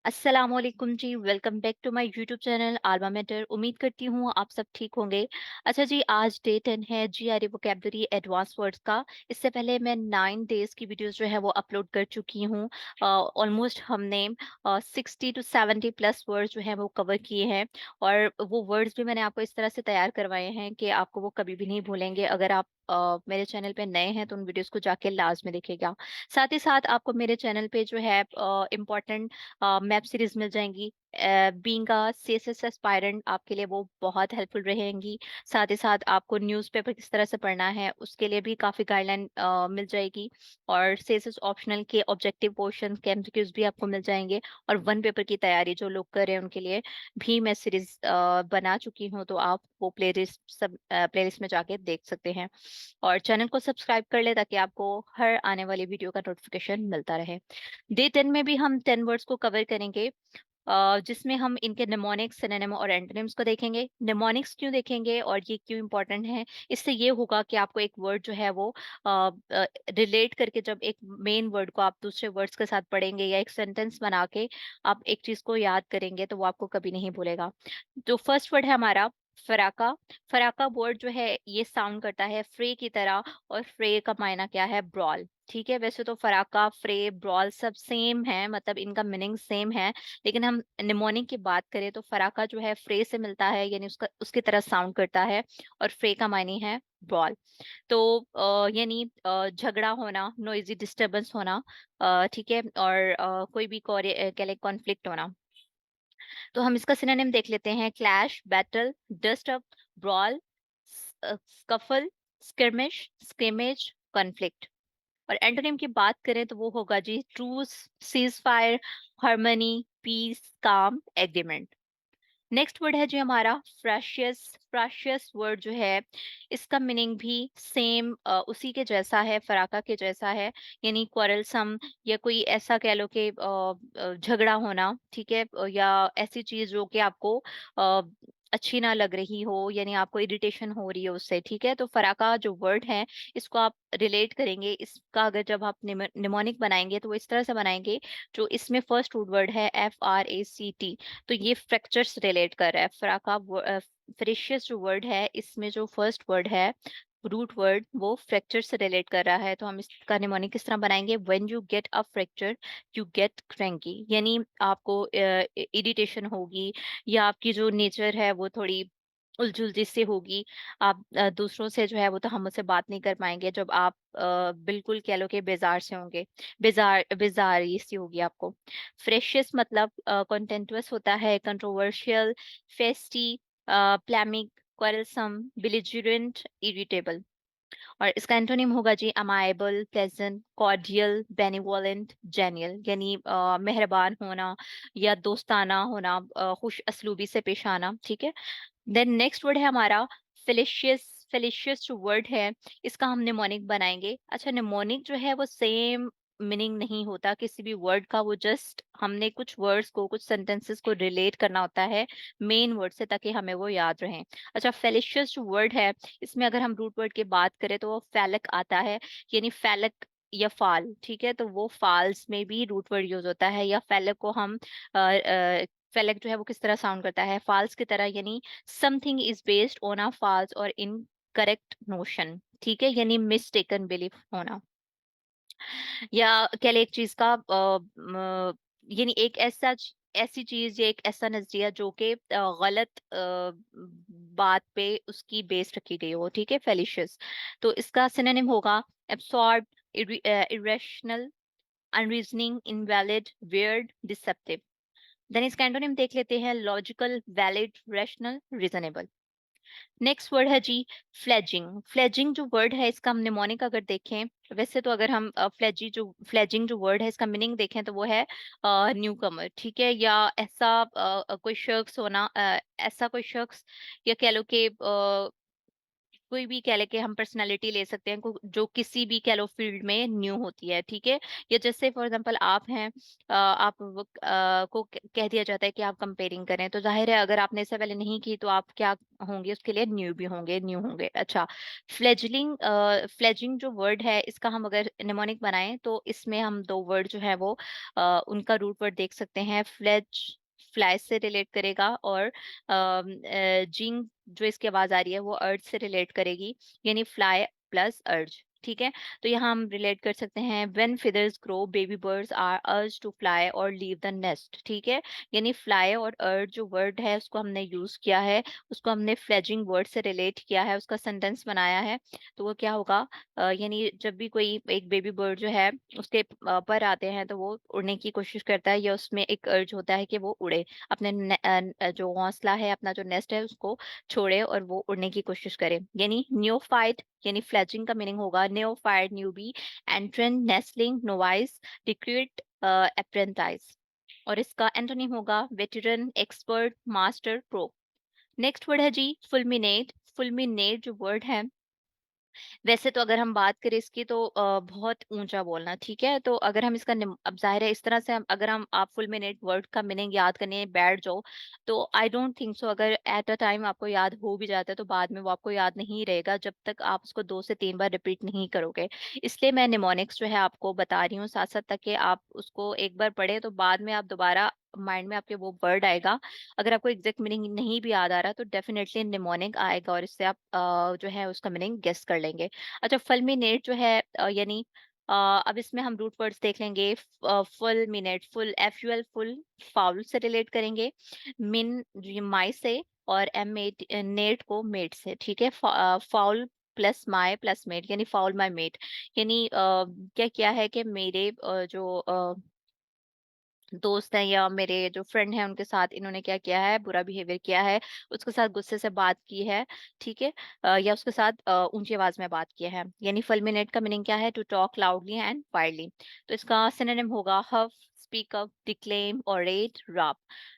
अस्सलामुअलैकुम जी, welcome back to my YouTube channel Alma Mater. उम्मीद करती हूँ आप सब ठीक होंगे। अच्छा जी, आज डे 10 है जीआरई वोकैबुलरी एडवांस वर्ड्स का। इससे पहले मैं 9 डेज की वीडियोस जो है वो अपलोड कर चुकी हूँ। ऑलमोस्ट हमने 60 टू 70 प्लस वर्ड्स जो है वो कवर किए हैं। और वो वर्ड्स भी मैंने आपको इस तरह से तैयार करवाए हैं कि आपको वो कभी भी नहीं भूलेंगे। अगर आप मेरे चैनल पे नए हैं तो उन वीडियोस को जाके लाजमी देखिएगा। साथ ही साथ आपको मेरे चैनल पे जो है इम्पोर्टेंट वेब सीरीज मिल जाएंगी। बीइंग अ सीएसएस एस्पायरेंट आपके लिए वो बहुत हेल्पफुल रहेंगी। साथ ही साथ आपको न्यूज़पेपर किस तरह से पढ़ना है उसके लिए भी काफ़ी गाइडलाइन मिल जाएगी। और सीएसएस ऑप्शनल के ऑब्जेक्टिव क्वेश्चन के एमसीक्यूज भी आपको मिल जाएंगे। और वन पेपर की तैयारी जो लोग कर रहे हैं उनके लिए भी मैं सीरीज बना चुकी हूँ, तो आप वो प्लेलिस्ट में जाके देख सकते हैं। और चैनल को सब्सक्राइब कर ले ताकि आपको हर आने वाली वीडियो का नोटिफिकेशन मिलता रहे। डे 10 में भी हम 10 वर्ड्स को कवर करेंगे, जिसमें हम इनके निमोनिक्स, सिनोनिम और एंटोनिम्स को देखेंगे। निमोनिक्स क्यों देखेंगे और ये क्यों इंपॉर्टेंट है? इससे ये होगा कि आपको एक वर्ड जो है वो रिलेट करके, जब एक मेन वर्ड को आप दूसरे वर्ड्स के साथ पढ़ेंगे या एक सेंटेंस बना के आप एक चीज को याद करेंगे तो वो आपको कभी नहीं भूलेगा। जो फर्स्ट वर्ड है हमारा फराका। फराका वर्ड जो है ये साउंड करता है फ्रे की तरह। और फ्रे का मायना क्या है? ब्रॉल। ठीक है, वैसे तो फराका, फ्रे, ब्रॉल सब सेम है, मतलब इनका मीनिंग सेम है। लेकिन हम निमोनिक की बात करें तो फराका जो है फ्रे से मिलता है, यानी उसका उसकी तरह साउंड करता है। और फ्रे का मायने है ब्रॉल। तो यानी झगड़ा होना, नॉइजी डिस्टरबेंस होना। ठीक है, और कोई भी कॉन्फ्लिक्ट होना। तो हम इसका सिनोनिम देख लेते हैं। Clash, battle, dust up, brawl, scuffle, skirmish, scrimmage, conflict. और एंटोनिम की बात करें तो वो होगा जी truce, ceasefire, harmony, peace, calm, agreement. Next word है जी हमारा फ्रैशियस। फ्रैशियस वर्ड जो है इसका मीनिंग भी सेम उसी के जैसा है, फराका के जैसा है। यानी क्वारलसम, या कोई ऐसा कह लो कि झगड़ा होना। ठीक है, या ऐसी चीज जो कि आपको अ, अच्छी ना लग रही हो, यानी आपको इरिटेशन हो रही है उससे। ठीक है, तो फराका जो वर्ड है इसको आप रिलेट करेंगे। इसका अगर जब आप निमोनिक बनाएंगे तो वो इस तरह से बनाएंगे। जो इसमें फर्स्ट रूट वर्ड है FRACT, तो ये फ्रैक्चर्स रिलेट कर रहा है। फ्राका फ्रिशियस जो वर्ड है इसमें जो फर्स्ट वर्ड है, रूट वर्ड, वो फ्रैक्चर से रिलेट कर रहा है। तो हम इसका निमोनिक किस तरह बनाएंगे? When you get a fracture you get cranky, यानी आपको इरिटेशन होगी, या आपकी जो नेचर है वो थोड़ी उलझुल सी होगी। आप दूसरों से जो है वो तो हम उससे बात नहीं कर पाएंगे जब आप बिल्कुल कह लो कि बेजार से होंगे। बेजारी सी होगी आपको। फ्रेशियस मतलब कंटेंटुअस होता है, कंट्रोवर्शियल, फेस्टी, प्लैमिक, क्वेरलसम, बिलिजिरेंट, इरिटेबल। और इसका एंटोनिम होगा जी amiable, pleasant, cordial, benevolent, genial, यानी मेहरबान होना या दोस्ताना होना, खुश असलूबी से पेश आना। ठीक है। देन नेक्स्ट वर्ड है हमारा फेलिशियस। फेलिशियस जो वर्ड है इसका हम निमोनिक बनाएंगे। अच्छा, निमोनिक जो है वो सेम मीनिंग नहीं होता किसी भी वर्ड का, वो जस्ट हमने कुछ वर्ड्स को, कुछ सेंटेंसेस को रिलेट करना होता है मेन वर्ड से, ताकि हमें वो याद रहे। अच्छा, फेलिशियस जो वर्ड है इसमें अगर हम रूट वर्ड की बात करें तो वो फैलक आता है, यानी फैलक या फाल। ठीक है, तो वो फाल्स में भी रूट वर्ड यूज होता है। या फैलक को हम फेलक जो है वो किस तरह साउंड करता है? फाल्स की तरह, यानी something is based on a false और इनकरेक्ट नोशन। ठीक है, यानी मिस्टेकन बिलीफ होना। या कह ले एक चीज का यानी एक ऐसी चीज या एक ऐसा नजरिया जो कि गलत बात पे उसकी बेस रखी गई हो। ठीक है, फेलिशियस। तो इसका सिनोनिम होगा absorb, irrational, unreasoning, invalid, weird, deceptive. Then इसका एंटोनिम देख लेते हैं। Logical, valid, rational, reasonable. Next word है जी फ्लेजिंग। फ्लेजिंग जो वर्ड है इसका हम निमोनिक अगर देखें, वैसे तो अगर हम फ्लेजिंग जो वर्ड है इसका मीनिंग देखें तो वो है न्यू कमर। ठीक है, या ऐसा कोई शख्स होना, ऐसा कोई शख्स, या कह लो कि कोई भी कह ले कि हम पर्सनैलिटी ले सकते हैं जो किसी भी कह लो फील्ड में न्यू होती है, ठीक है? या जैसे फॉर एग्जांपल आप हैं, आप को कह दिया जाता है कि आप कंपेयरिंग करें, तो ज़ाहिर है अगर आपने इससे पहले नहीं की तो आप क्या होंगे उसके लिए न्यू होंगे। अच्छा, फ्लेजिंग जो वर्ड है इसका हम अगर निमोनिक बनाएँ तो इसमें हम 2 वर्ड जो है वो उनका रूट वर्ड देख सकते हैं। फ्लाई से रिलेट करेगा और जिंग जो इसकी आवाज आ रही है वो अर्ज से रिलेट करेगी, यानी फ्लाई प्लस अर्ज। ठीक है, तो यहाँ हम रिलेट कर सकते हैं when feathers grow baby birds are urge to fly और लीव द नेस्ट। ठीक है, यानी फ्लाई और अर्ज जो वर्ड है उसको हमने यूज किया है, उसको हमने फ्लेजिंग वर्ड से रिलेट किया है, उसका सेंटेंस बनाया है। तो वो क्या होगा, यानी जब भी कोई एक बेबी बर्ड जो है उसके पर आते हैं तो वो उड़ने की कोशिश करता है, या उसमें एक अर्ज होता है कि वो उड़े, अपने जो घोंसला है, अपना जो नेस्ट है उसको छोड़े और वो उड़ने की कोशिश करे। यानी नियोफाइट, यानी फ्लेजिंग का मीनिंग होगा neophyte, newbie, entrant, nestling, novice, recruit, apprentice. और इसका एंटोनिम होगा veteran, expert, master, pro. Next word है जी फुलमिनेट। फुलमिनेट जो वर्ड है, वैसे तो अगर हम बात करें इसकी तो बहुत ऊंचा बोलना, ठीक है? तो अगर हम इसका अब जाहिर है इस तरह से अगर हम आप फुल मिनट वर्ड का मीनिंग याद करने बैठ जाओ तो आई डोंट थिंक सो, अगर एट अ टाइम आपको याद हो भी जाता है तो बाद में वो आपको याद नहीं रहेगा जब तक आप उसको 2 से 3 बार रिपीट नहीं करोगे। इसलिए मैं निमोनिक्स जो है आपको बता रही हूँ साथ साथ, ताकि आप उसको एक बार पढ़े तो बाद में आप दोबारा माइंड में आपके वो वर्ड आएगा। अगर आपको एग्जैक्ट मीनिंग नहीं भी याद आ रहा तो डेफिनेटली निमोनिक आएगा और इससे आप जो है उसका मीनिंग गेस कर लेंगे। अच्छा, फुलमिनेट जो है यानी अब इसमें हम रूट वर्ड्स देख लेंगे। Fulminate, full FUL full, foul से रिलेट करेंगे, मिन माई से, और एमेट नेट को मेट से। ठीक है, foul plus my plus mate, यानी फाउल माई मेट, यानी क्या किया है कि मेरे जो दोस्त हैं या मेरे जो फ्रेंड हैं उनके साथ इन्होंने क्या किया है, बुरा बिहेवियर किया है, उसके साथ गुस्से से बात की है। ठीक है, या उसके साथ ऊंची आवाज में बात की है। यानी फुलमिनेट का मीनिंग क्या है, to talk loudly and widely. तो इसका सिनोनिम होगा huff, speak up, declaim, orate, rap.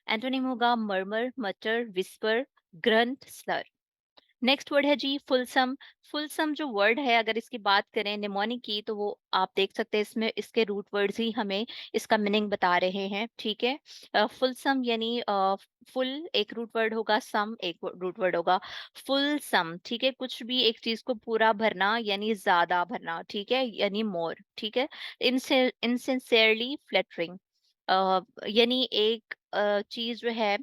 Antonym होगा murmur, mutter, whisper, grunt, slur. Next word है जी फुलसम। फुलसम जो वर्ड है अगर इसकी बात करें निमोनिक की तो वो आप देख सकते हैं इसमें इसके रूट वर्ड्स ही हमें इसका मीनिंग बता रहे हैं। ठीक है, फुलसम यानी फुल एक रूट वर्ड होगा, सम एक रूट वर्ड होगा। फुल सम, ठीक है, कुछ भी एक चीज को पूरा भरना यानी ज्यादा भरना, ठीक है, यानी मोर। ठीक है, इनसिंसियरली फ्लैटरिंग, यानी एक चीज जो है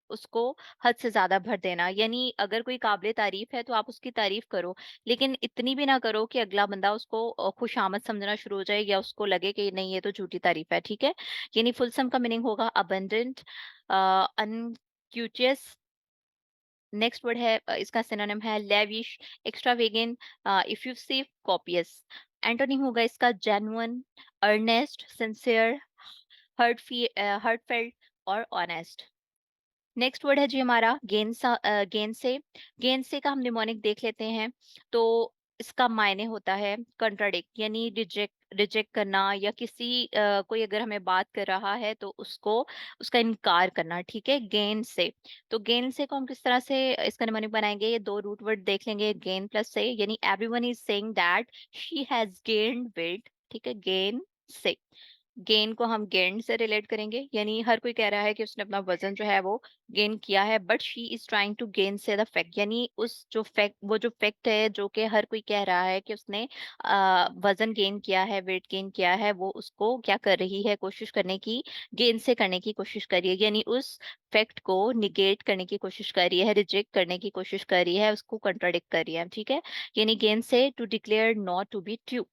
उसको हद से ज़्यादा भर देना, यानी अगर कोई काबिल तारीफ़ है तो आप उसकी तारीफ़ करो, लेकिन इतनी भी ना करो कि अगला बंदा उसको खुशामद समझना शुरू हो जाए या उसको लगे कि नहीं ये तो झूठी तारीफ़ है। ठीक है? यानी फुलसम का मीनिंग होगा अबंडेंट, अनक्यूटियस। नेक्स्ट वर्ड है इसका सिनोनिम है लेविश, एक्स्ट्रावेगेंट, इफ्यूसिव, कॉपियस। एंटोनिम होगा इसका जेन्युइन, अर्नेस्ट, सिंसियर, हर्टफेल्ट और ऑनेस्ट। नेक्स्ट वर्ड है जी हमारा गेन से। गेन से का हम निमोनिक देख लेते हैं। तो इसका मायने होता है कंट्राडिक्ट, यानी रिजेक्ट करना, या किसी कोई अगर हमें बात कर रहा है तो उसको उसका इनकार करना। ठीक है, गेन से। तो गेन से को हम किस तरह से इसका निमोनिक बनाएंगे, ये 2 रूट वर्ड देख लेंगे गेन प्लस से, यानी everyone is saying that she has gained wait. ठीक है, गेन से। गेन को हम गेन से रिलेट करेंगे, यानी हर कोई कह रहा है कि उसने अपना वजन जो है वो गेन किया है, but she is trying to gainsay the fact, यानी उस जो फैक्ट, वो जो फैक्ट है जो कि हर कोई कह रहा है कि उसने वजन गेन किया है, वेट गेन किया है, वो उसको क्या कर रही है, कोशिश करने की, गेन से करने की कोशिश कर रही है, यानी उस फैक्ट को निगेट करने की कोशिश कर रही है, रिजेक्ट करने की कोशिश कर रही है, उसको कंट्राडिक्ट कर रही है। ठीक है, यानी gainsay to declare not to be true,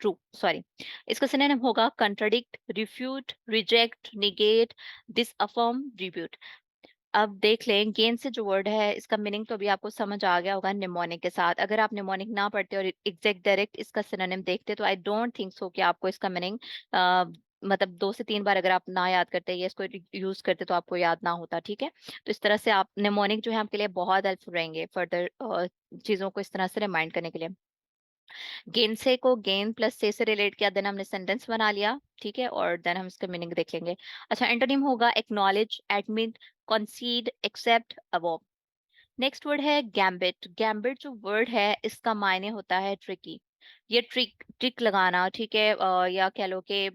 true sorry. इसका सिनोनिम होगा contradict, refute, reject, negate, disaffirm, rebut. अब देख लें गेन से जो वर्ड है इसका मीनिंग तो अभी आपको समझ आ गया होगा निमोनिक के साथ। अगर आप निमोनिक ना पढ़ते और एग्जैक्ट डायरेक्ट इसका सिनोनिम देखते तो आई डोंट थिंक सो कि आपको इसका मीनिंग मतलब 2 से 3 बार अगर आप ना याद करते या इसको यूज करते तो आपको याद ना होता। ठीक है, तो इस तरह से आप निमोनिक जो है आपके लिए बहुत हेल्पफुल रहेंगे फर्दर चीजों को इस तरह से रिमाइंड करने के लिए। गेन से को गेन प्लस से रिलेट किया, देन हमने सेंटेंस बना लिया। ठीक है, और देन हम इसका मीनिंग देख लेंगे। अच्छा, एंटोनिम होगा acknowledge, admit, concede, accept, avow. Next word है गैम्बिट। गैम्बिट जो वर्ड है इसका मायने होता है ट्रिकी। ये ट्रिक ट्रिक लगाना, ठीक है, या कह लो कि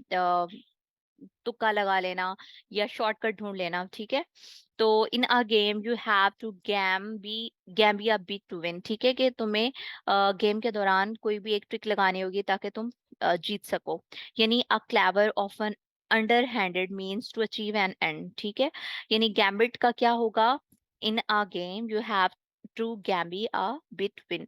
तुक्का लगा लेना या शॉर्टकट ढूंढ लेना, ठीक है। तो in a game you have to gamble a bit to win, ठीक है, कि तुम्हें गेम के दौरान कोई भी एक ट्रिक लगानी होगी ताकि तुम जीत सको। यानी a clever often underhanded means to achieve an end, ठीक है। यानी गैम्बिट का क्या होगा, in a game you have to gamble a bit win.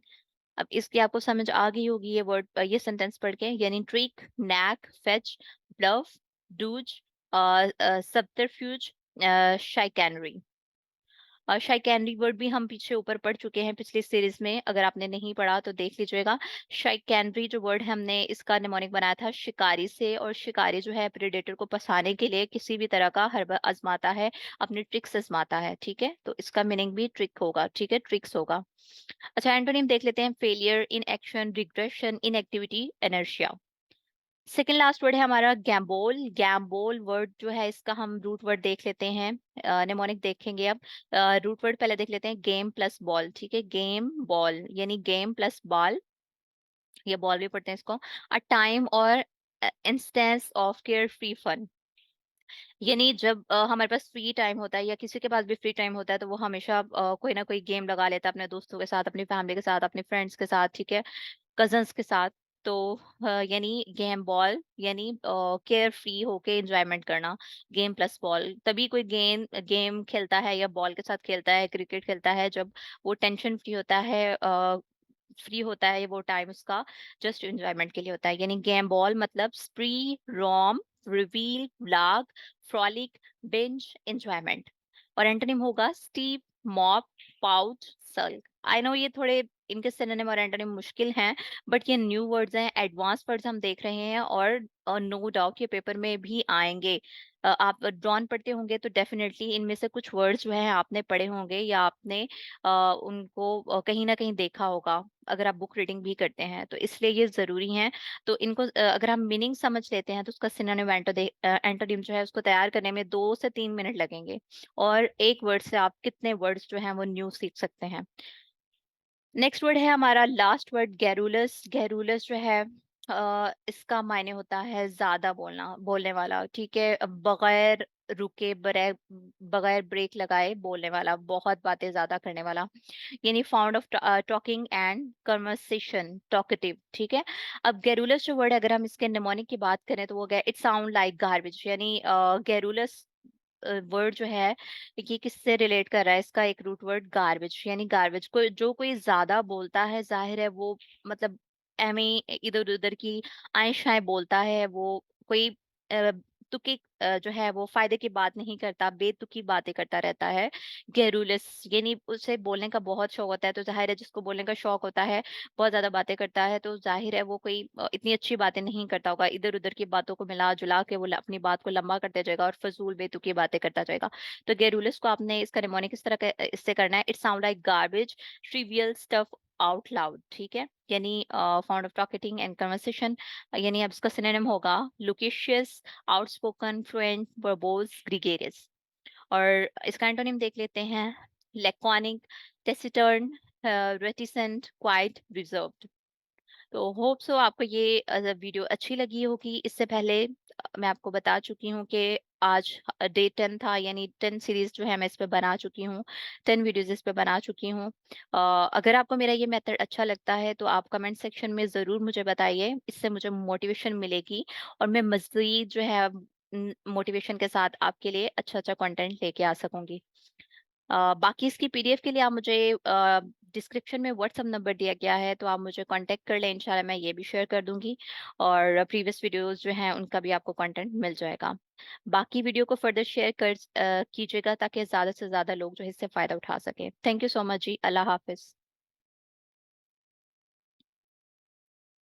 अब इसकी आपको समझ आ गई होगी ये वर्ड, ये सेंटेंस पढ़ के। यानी trick, knack, fetch, bluff, ruse, subterfuge, chicanery. Chicanery word भी हम पीछे ऊपर पढ़ चुके हैं पिछली सीरीज में, अगर आपने नहीं पढ़ा तो देख लीजिएगा। शाइकैनरी जो वर्ड है हमने इसका निमोनिक बनाया था शिकारी से, और शिकारी जो है प्रेडेटर को फंसाने के लिए किसी भी तरह का हरबा आजमाता है, अपनी ट्रिक्स आजमाता है, ठीक है। तो इसका मीनिंग भी ट्रिक होगा, ठीक है, ट्रिक्स होगा। अच्छा, एंटोनिम देख लेते हैं। Failure, inaction, regression, inactivity, inertia. Second last word है हमारा गैम्बोल। गैम्बोल वर्ड जो है इसका हम रूट वर्ड देख लेते हैं, निमोनिक देखेंगे अब। रूट वर्ड पहले देख लेते हैं, गेम प्लस बॉल, ठीक है। गेम बॉल यानी गेम प्लस बॉल, ये बॉल भी पढ़ते हैं इसको। अ टाइम और instance of carefree fun. यानी जब हमारे पास फ्री टाइम होता है या किसी के पास भी फ्री टाइम होता है तो वो हमेशा कोई ना कोई गेम लगा लेता है अपने दोस्तों के साथ, अपनी फैमिली के साथ, अपने फ्रेंड्स के साथ, ठीक है, कजन्स के साथ। तो यानी गेम बॉल यानी केयर फ्री होके एंजॉयमेंट करना। गेम प्लस बॉल, तभी कोई गेम गेम खेलता है या बॉल के साथ खेलता है, क्रिकेट खेलता है, जब वो टेंशन फ्री होता है, फ्री होता है, वो टाइम उसका जस्ट एंजॉयमेंट के लिए होता है। यानी गेम बॉल मतलब spree, romp, revel, vlog, frolic, binge, enjoyment. और एंटोनिम होगा steep, mope, pouch, sulk. I know ये थोड़े इनके सिनोनिम और एंटोनिम मुश्किल हैं, बट ये न्यू वर्ड्स हैं, एडवांस वर्ड्स हम देख रहे हैं, और नो डाउट ये पेपर में भी आएंगे। आप ड्रॉन पढ़ते होंगे तो डेफिनेटली इनमें से कुछ वर्ड्स जो है आपने पढ़े होंगे या आपने उनको कहीं ना कहीं देखा होगा, अगर आप बुक रीडिंग भी करते हैं तो, इसलिए ये जरूरी हैं। तो इनको अगर हम मीनिंग समझ लेते हैं तो उसका सिनोनिम एंटोनिम जो है उसको तैयार करने में 2 से 3 मिनट लगेंगे, और एक वर्ड से आप कितने वर्ड्स जो हैं वो न्यू सीख सकते हैं। नेक्स्ट वर्ड है हमारा लास्ट वर्ड, गैरुलस। गैरुलस जो है इसका मायने होता है ज्यादा बोलना, बोलने वाला, ठीक है, बगैर रुके, बगैर ब्रेक लगाए बोलने वाला, बहुत बातें ज्यादा करने वाला। यानी found of talking and conversation, talkative, ठीक है। अब गैरुलस जो वर्ड है अगर हम इसके निमोनिक की बात करें तो वो गया इट साउंड लाइक गार्बेज। यानी गैरुलस वर्ड जो है ये किससे रिलेट कर रहा है, इसका एक रूट वर्ड गार्बेज। यानी गार्बेज को जो कोई ज्यादा बोलता है, जाहिर है वो मतलब एमे इधर उधर की आय शाय बोलता है, वो कोई अ, तुकी जो है वो फायदे की बात नहीं करता, बेतुकी बातें करता रहता है। गेरुलस यानी उसे बोलने का बहुत शौक होता है, तो जाहिर है जिसको बोलने का शौक होता है, बहुत ज्यादा बातें करता है, तो जाहिर है वो कोई इतनी अच्छी बातें नहीं करता होगा, इधर उधर की बातों को मिला जुला के वो अपनी बात को लंबा करते जाएगा और फजूल बेतुकी बातें करता जाएगा। तो गेरुलस को आपने इसका निमोनिक इस तरह इससे करना है, it sound like garbage, trivial stuff out loud, ठीक है। यानी found of talking and conversation. यानी अब इसका सिनोनिम होगा लुकेशियस, आउटस्पोकन, फ्लुएंट, वर्बोज, ग्रीगेरियस। और इसका एंटोनिम देख लेते हैं, laconic, taciturn, reticent, quite, reserved. तो होप सो आपको ये वीडियो अच्छी लगी होगी। इससे पहले मैं आपको बता चुकी हूँ कि आज डे 10 था, यानी 10 सीरीज जो है मैं इस पे बना चुकी हूँ, 10 वीडियोस इस पे बना चुकी हूँ। अगर आपको मेरा ये मेथड अच्छा लगता है तो आप कमेंट सेक्शन में ज़रूर मुझे बताइए, इससे मुझे मोटिवेशन मिलेगी और मैं मज़ीद जो है मोटिवेशन के साथ आपके लिए अच्छा अच्छा कंटेंट लेके आ सकूंगी। बाकी इसकी पीडीएफ के लिए आप मुझे डिस्क्रिप्शन में व्हाट्सएप नंबर दिया गया है, तो आप मुझे कांटेक्ट कर लें, इंशाल्लाह मैं ये भी शेयर कर दूंगी, और प्रीवियस वीडियोस जो हैं उनका भी आपको कंटेंट मिल जाएगा। बाकी वीडियो को फर्दर शेयर कीजिएगा ताकि ज़्यादा से ज़्यादा लोग जो है इससे फ़ायदा उठा सके। थैंक यू सो मच जी, अल्लाह हाफिज़।